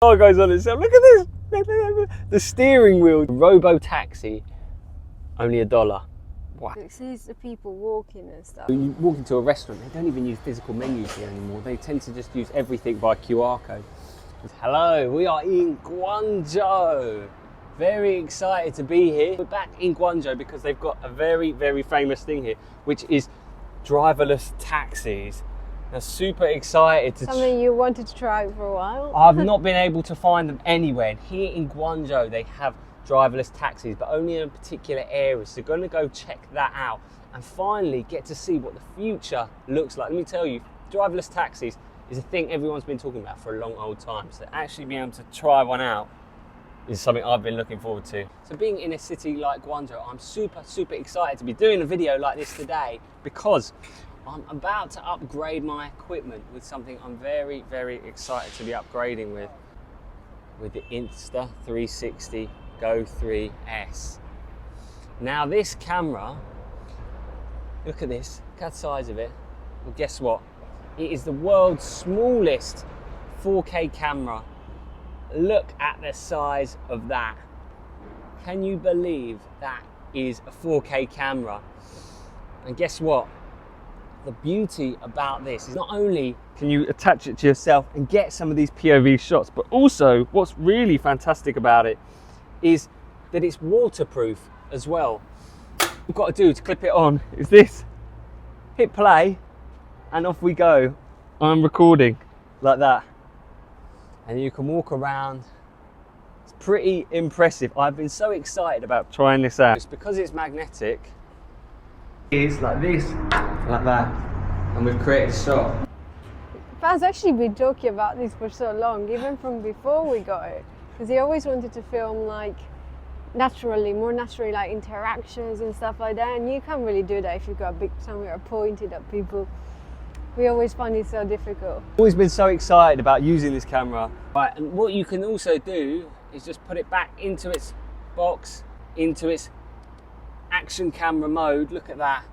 Oh, goes on itself. Look at this. Look. The steering wheel. Robo taxi, only $1. Wow. It sees the people walking and stuff. You walk into a restaurant, they don't even use physical menus here anymore. They tend to just use everything by QR code. Hello, we are in Guangzhou. Very excited to be here. We're back in Guangzhou because they've got a very, very famous thing here, which is driverless taxis. I'm super excited to Something you wanted to try for a while? I've not been able to find them anywhere. And here in Guangzhou, they have driverless taxis, but only in a particular area. So going to go check that out and finally get to see what the future looks like. Let me tell you, driverless taxis is a thing everyone's been talking about for a long old time. So actually being able to try one out is something I've been looking forward to. So being in a city like Guangzhou, I'm super, super excited to be doing a video like this today because I'm about to upgrade my equipment with something I'm very, very excited to be upgrading with the Insta360 GO 3S. Now this camera, look at this, look at the size of it. Well, guess what? It is the world's smallest 4K camera. Look at the size of that. Can you believe that is a 4K camera? And guess what? The beauty about this is not only can you attach it to yourself and get some of these POV shots, but also what's really fantastic about it is that it's waterproof as well. What we've got to do to clip it on is this. Hit play and off we go. I'm recording like that. And you can walk around. It's pretty impressive. I've been so excited about trying this out. It's because it's magnetic. It's like this, like that, and we've created a shot. Pat's actually been talking about this for so long, even from before we got it, because he always wanted to film like naturally, more naturally, like interactions and stuff like that, and you can't really do that if you've got a big camera pointed at people. We always find it so difficult. Always been so excited about using this camera. Right, and what you can also do is just put it back into its box, into its action camera mode. Look at that,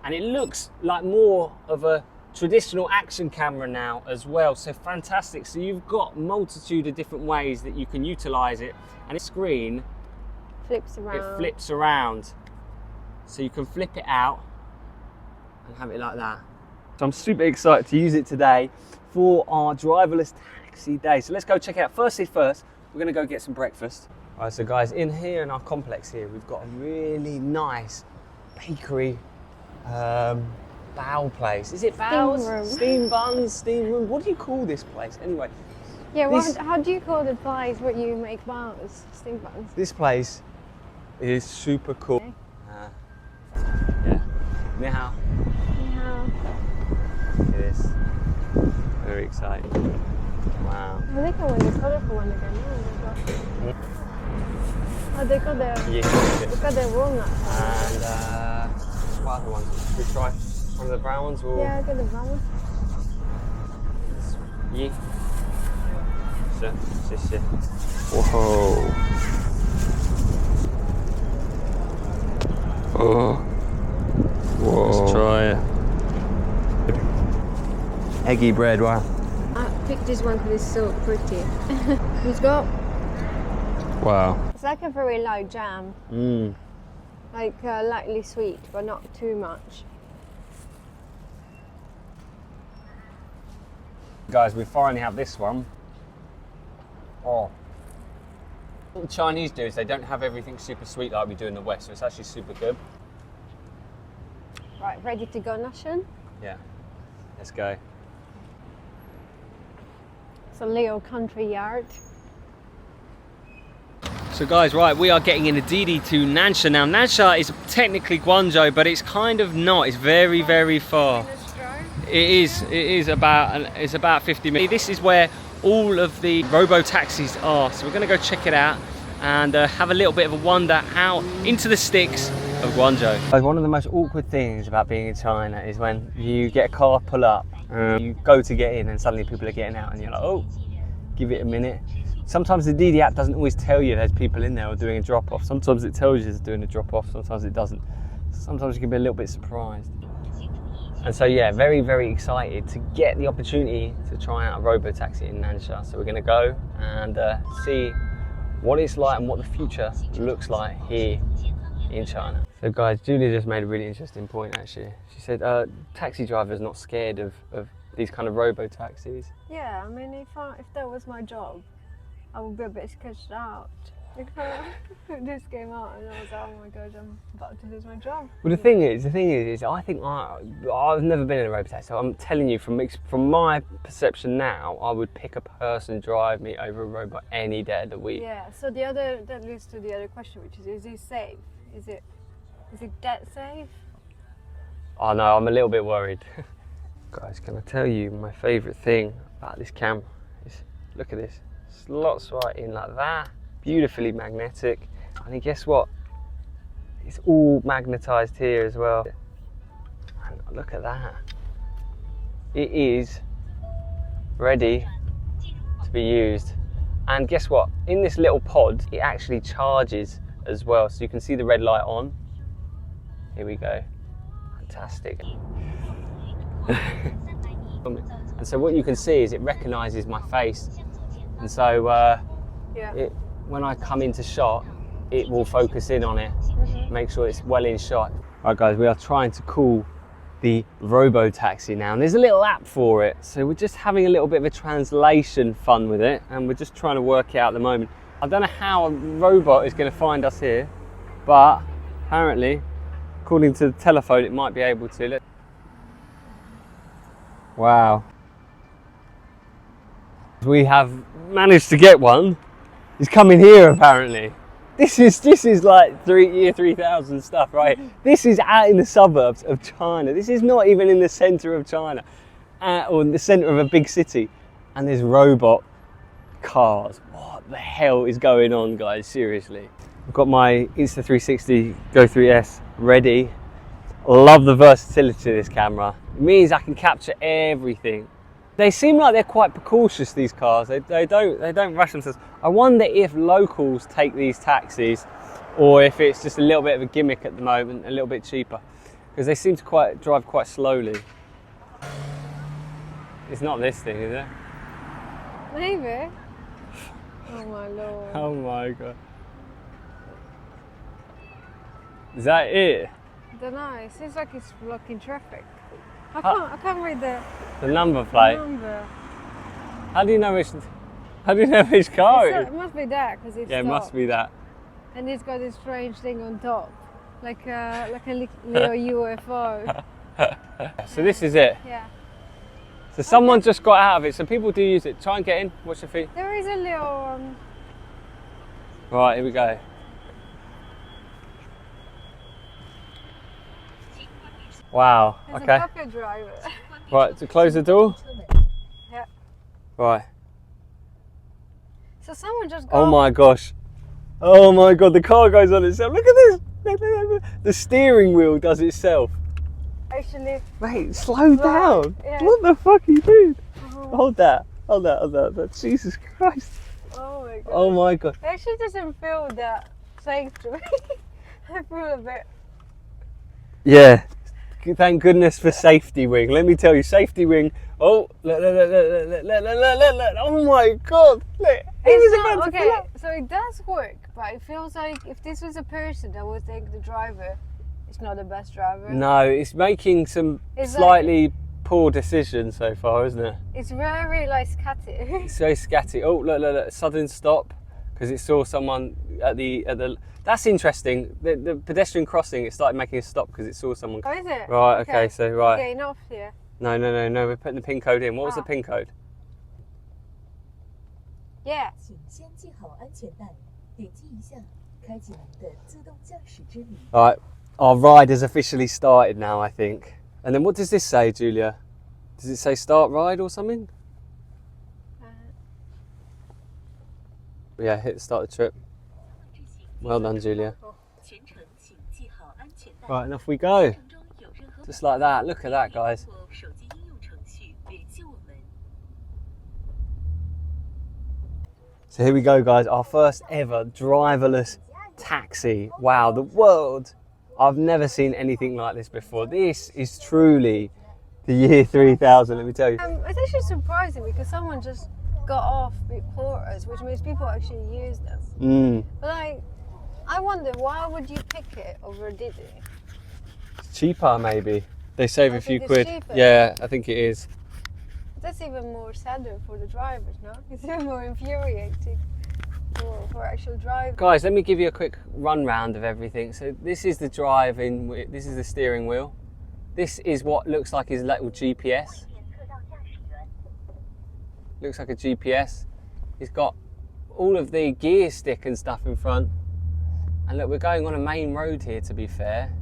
and it looks like more of a traditional action camera now as well. So fantastic. So you've got a multitude of different ways that you can utilize it, and the screen flips around, so you can flip it out and have it like that. So I'm super excited to use it today for our driverless taxi day. So let's go check it out. First things first, we're gonna go get some breakfast. All right, so guys, in here in our complex here, we've got a really nice bakery bao place. Is it baos? Steam buns, steam room. What do you call this place anyway? Yeah, how do you call the place where you make baos, steam buns? This place is super cool. Okay. Yeah. Ni hao. Ni hao. Look at this. Very exciting. Wow. I think I want the colourful one again. Oh, they got the walnut. And what other ones? Should we try one of the brown ones? Or? Yeah, I got the brown one. Yeah. Whoa. Oh. Whoa. Let's try it. Eggy bread, wow. I picked this one because it's so pretty. It's got... Wow. It's like a very light jam. Like lightly sweet, but not too much. Guys, we finally have this one. Oh. What the Chinese do is they don't have everything super sweet like we do in the West, so it's actually super good. Right, ready to go, Nashan? Yeah, let's go. It's a little country yard. So guys, right, we are getting in a DD to Nansha. Now Nansha is technically Guangzhou, but it's kind of not. It's very, very far. It is about 50 minutes. This is where all of the Robo taxis are. So we're gonna go check it out and have a little bit of a wander out into the sticks of Guangzhou. One of the most awkward things about being in China is when you get a car pull up, you go to get in and suddenly people are getting out and you're like, oh, give it a minute. Sometimes the DD app doesn't always tell you there's people in there or doing a drop-off. Sometimes it tells you it's doing a drop-off, sometimes it doesn't. Sometimes you can be a little bit surprised. And so yeah, very, very excited to get the opportunity to try out a robo taxi in Nansha. So we're going to go and see what it's like and what the future looks like here in China. So guys, Julia just made a really interesting point actually. She said taxi drivers not scared of these kind of robo taxis. Yeah, I mean, if that was my job, I would be a bit sketched out. Because this came out and I was like, oh my god, I'm about to lose my job. Well, the thing is, I think I've never been in a robo taxi, so I'm telling you from my perception now, I would pick a person to drive me over a robot any day of the week. Yeah. So that leads to the other question, which is it safe? Is it dead safe? Oh no, I'm a little bit worried. Guys, can I tell you my favourite thing about this camera is look at this, slots right in like that. Beautifully magnetic, and then guess what? It's all magnetised here as well. And look at that. It is ready to be used. And guess what? In this little pod, it actually charges as well. So you can see the red light on. Here we go. Fantastic. And so what you can see is it recognises my face. And so when I come into shot, it will focus in on it, make sure it's well in shot. All right guys, we are trying to call the Robo taxi now, and there's a little app for it. So we're just having a little bit of a translation fun with it, and we're just trying to work it out at the moment. I don't know how a robot is going to find us here, but apparently, according to the telephone, it might be able to. Wow. We have managed to get one. He's coming here apparently. This is like year 3000 stuff, right? This is out in the suburbs of China. This is not even in the centre of China, or in the centre of a big city. And there's robot cars. What the hell is going on, guys? Seriously. I've got my Insta360 GO 3S ready. Love the versatility of this camera. It means I can capture everything. They seem like they're quite precautious, these cars. They don't rush themselves. I wonder if locals take these taxis, or if it's just a little bit of a gimmick at the moment, a little bit cheaper, because they seem to drive quite slowly. It's not this thing, is it? Maybe. Oh my lord. Oh my god. Is that it? I don't know. It seems like it's blocking traffic. I can't read the number plate. Number. How do you know which car it is? It must be that, because it's it must be that. And it's got this strange thing on top, like a little UFO. So this is it. Yeah. So someone just got out of it. So people do use it. Try and get in. Watch your feet. There is a little. Right, here we go. Wow. There's okay. a copy driver. Right, to close the door. Yeah. Right. So someone just got. Oh my gosh. Oh my god, the car goes on itself. Look at this. The steering wheel does itself. Actually. Mate, slow down. Yeah. What the fuck are you doing? Oh. Hold that. Jesus Christ. Oh my god. Oh my god. It actually doesn't feel that safe to me. I feel a bit. Yeah. Thank goodness for safety wing. Let me tell you, safety wing. Oh, look. Oh my god. Look. Okay, so it does work, but it feels like if this was a person that would think the driver is not the best driver. No, it's making some slightly poor decisions so far, isn't it? It's very like scatty. It's very scatty. Oh, look, sudden stop because it saw someone at the. That's interesting. The pedestrian crossing, it started making a stop because it saw someone. Oh, is it? Right. Okay. So right. Getting off here. No. We're putting the pin code in. What was the pin code? Yeah. Alright, our ride has officially started now, I think. And then what does this say, Julia? Does it say start ride or something? Yeah, hit start the trip. Well done, Julia. Right, and off we go. Just like that. Look at that, guys. So here we go, guys. Our first ever driverless taxi. Wow, the world. I've never seen anything like this before. This is truly The year 3000, let me tell you. It's actually surprising because someone just got off before us, which means people actually use them. But like, I wonder, why would you pick it over Didi? It's cheaper, maybe. They save a few quid. Cheaper. Yeah, I think it is. That's even more sadder for the drivers, no? It's even more infuriating for actual drivers. Guys, let me give you a quick run round of everything. So this is the this is the steering wheel. This is what looks like his little GPS. Looks like a GPS. He's got all of the gear stick and stuff in front. And look, we're going on a main road here, to be fair.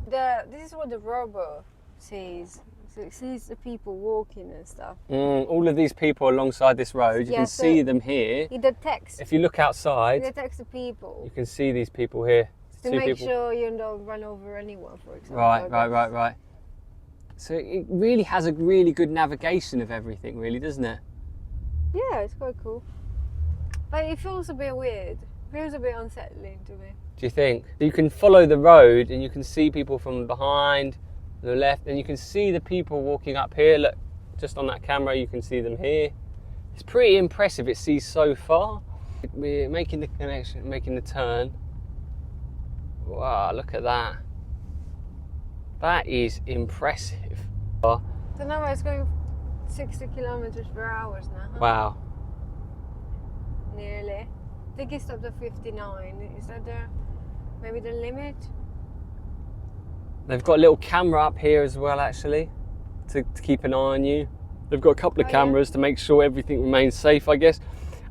This is what the Robo sees. So it sees the people walking and stuff. All of these people alongside this road, you can see them here. He detects. If you look outside, He detects the people. You can see these people here. To make sure you don't run over anyone, for example. Right. So it really has a really good navigation of everything, really, doesn't it? Yeah, it's quite cool. But it feels a bit weird. It feels a bit unsettling to me. Do you think? You can follow the road and you can see people from behind, the left, and you can see the people walking up here. Look, just on that camera, you can see them here. It's pretty impressive. It sees so far. We're making the connection, making the turn. Wow, look at that. That is impressive. So now it's going 60 kilometers per hour now. Huh? Wow. Nearly. I think he stopped at 59. Is that maybe the limit? They've got a little camera up here as well, actually, to keep an eye on you. They've got a couple of cameras to make sure everything remains safe, I guess.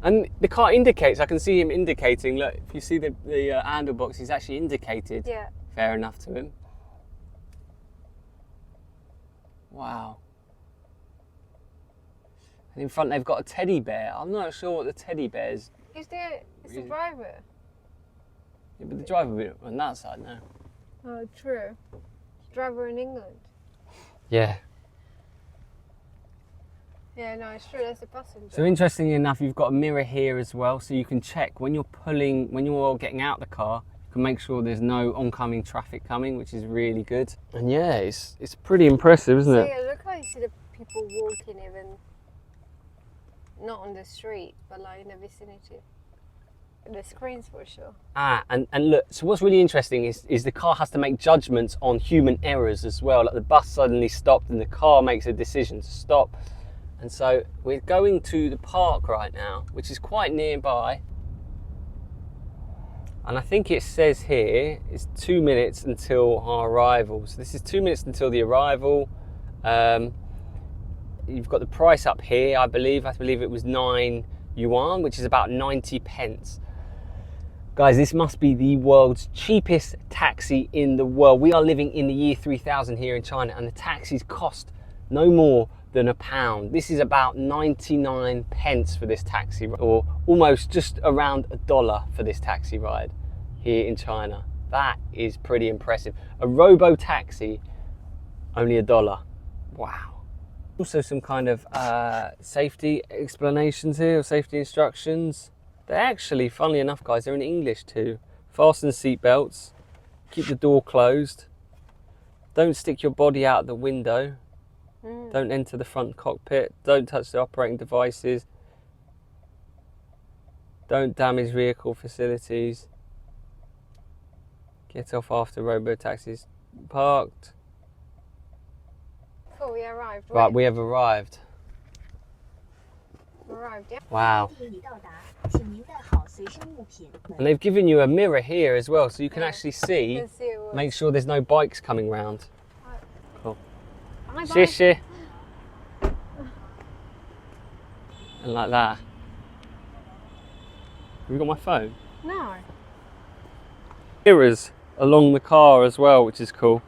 And the car indicates, I can see him indicating. Look, if you see the handle box, he's actually indicated. Yeah. Fair enough to him. Wow. And in front they've got a teddy bear. I'm not sure what the teddy bear's... It's the driver. Yeah, but the driver will be on that side now. Oh, true. Driver in England. Yeah. Yeah, no, it's true, that's the passenger. So interestingly enough, you've got a mirror here as well, so you can check when you're getting out the car, you can make sure there's no oncoming traffic coming, which is really good. And yeah, it's pretty impressive, isn't it? Yeah, look how you see the people walking even, not on the street, but like in the vicinity. The screens for sure. And look, so what's really interesting is the car has to make judgments on human errors as well. Like the bus suddenly stopped and the car makes a decision to stop. And so we're going to the park right now, which is quite nearby. And I think it says here it's 2 minutes until our arrival. So this is 2 minutes until the arrival. You've got the price up here, I believe. I believe it was 9 yuan, which is about 90 pence. Guys, this must be the world's cheapest taxi in the world. We are living in the year 3000 here in China, and the taxis cost no more than £1. This is about 99 pence for this taxi, or almost just around $1 for this taxi ride here in China. That is pretty impressive. A Robo taxi, only $1. Wow. Also some kind of safety explanations here, or safety instructions. They're actually, funnily enough, guys, they're in English too. Fasten seatbelts, keep the door closed, don't stick your body out the window, don't enter the front cockpit, don't touch the operating devices, don't damage vehicle facilities, get off after robo taxis parked. Cool, we arrived. Right, we have arrived. Arrived, yeah. Wow. And they've given you a mirror here as well, so you can actually see, make sure there's no bikes coming round. Cool. Shishi. And like that. Have you got my phone? No. Mirrors along the car as well, which is cool.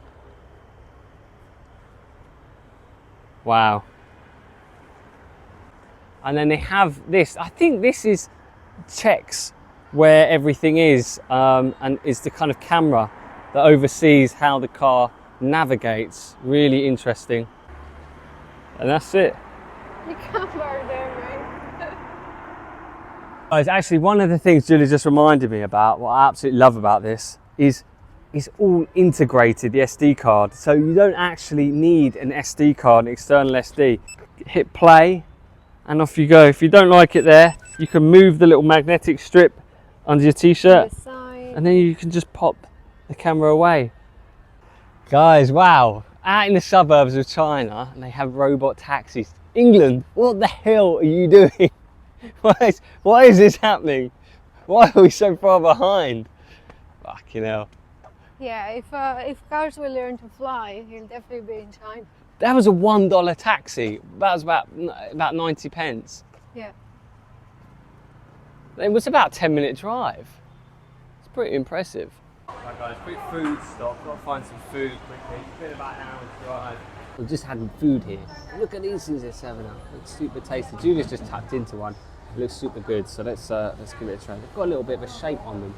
Wow. And then they have this, I think this is checks where everything is, and is the kind of camera that oversees how the car navigates. Really interesting. And that's it. You can't borrow there, mate. Guys, actually one of the things Giulia just reminded me about, what I absolutely love about this, is is all integrated, the SD card. So you don't actually need an SD card, an external SD. Hit play and off you go. If you don't like it there, you can move the little magnetic strip under your t-shirt and then you can just pop the camera away. Guys, wow, out in the suburbs of China and they have robot taxis. England, what the hell are you doing? Why is this happening? Why are we so far behind? Fucking hell. Yeah, if cars will learn to fly, he'll definitely be in China. That was a $1 taxi. That was about 90 pence. Yeah. It was about a 10-minute drive. It's pretty impressive. Right guys, quick food stop. Got to find some food quickly. It's been about an hour's drive. We're just having food here. Look at these things they're serving up. Looks super tasty. Julia's just tucked into one. It looks super good. So let's give it a try. They've got a little bit of a shape on them,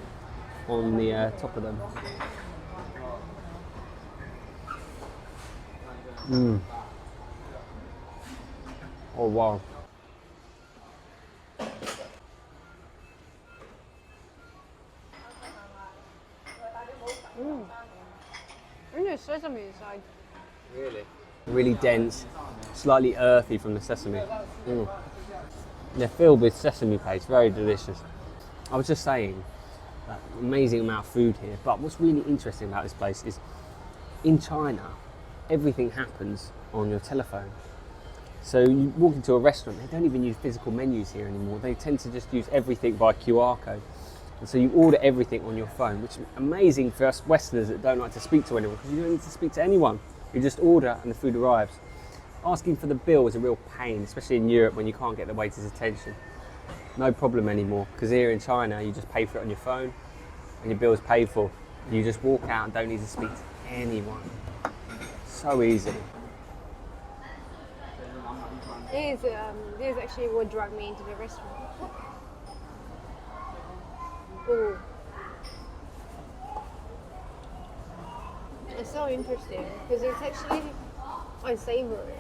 on the top of them. Mmm. Oh wow. And there's sesame inside. Really? Really dense, slightly earthy from the sesame. They're filled with sesame paste, very delicious. I was just saying, that amazing amount of food here, but what's really interesting about this place is, in China, everything happens on your telephone. So you walk into a restaurant, they don't even use physical menus here anymore. They tend to just use everything by QR code. And so you order everything on your phone, which is amazing for us Westerners that don't like to speak to anyone, because you don't need to speak to anyone. You just order and the food arrives. Asking for the bill is a real pain, especially in Europe when you can't get the waiter's attention. No problem anymore, because here in China you just pay for it on your phone and your bill is paid for. You just walk out and don't need to speak to anyone. So easy. This is actually what dragged me into the restaurant. Ooh. It's so interesting because it's actually unsavory.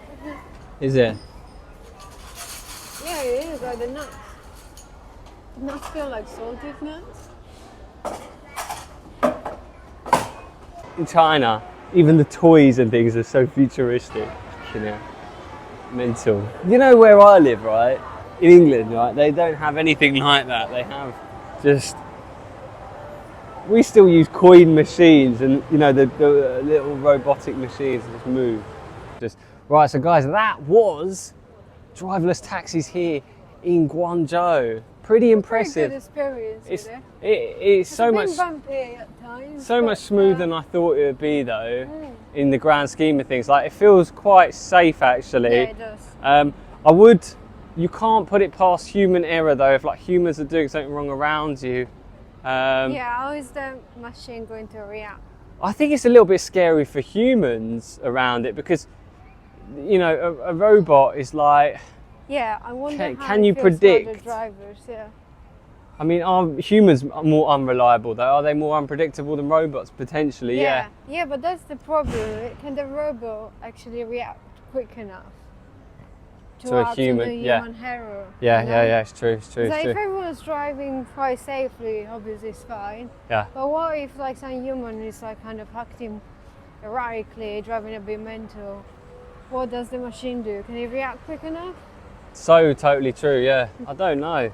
Is it? Yeah, it is, like the nuts. The nuts feel like salted nuts. In China, even the toys and things are so futuristic. You know, mental. You know where I live, right? In England, right? They don't have anything like that. They have just. We still use coin machines and, you know, the little robotic machines that just move. Right, so guys, that was driverless taxis here in Guangzhou. Pretty impressive. Good experience. It's so much bumpy at times, so much smoother than I thought it would be, though. In the grand scheme of things, like it feels quite safe actually. Yeah, it does. You can't put it past human error though. If like humans are doing something wrong around you. Yeah, how is the machine going to react? I think it's a little bit scary for humans around it because, you know, a robot is like. Yeah, I wonder can you predict? The drivers, yeah. I mean, are humans more unreliable though? Are they more unpredictable than robots potentially? Yeah. Yeah, but that's the problem. Can the robot actually react quick enough to a human? Human error? Yeah. It's true. So if everyone's driving quite safely, obviously it's fine. Yeah. But what if like some human is like kind of acting erratically, driving a bit mental? What does the machine do? Can it react quick enough? So totally true. Yeah. I don't know.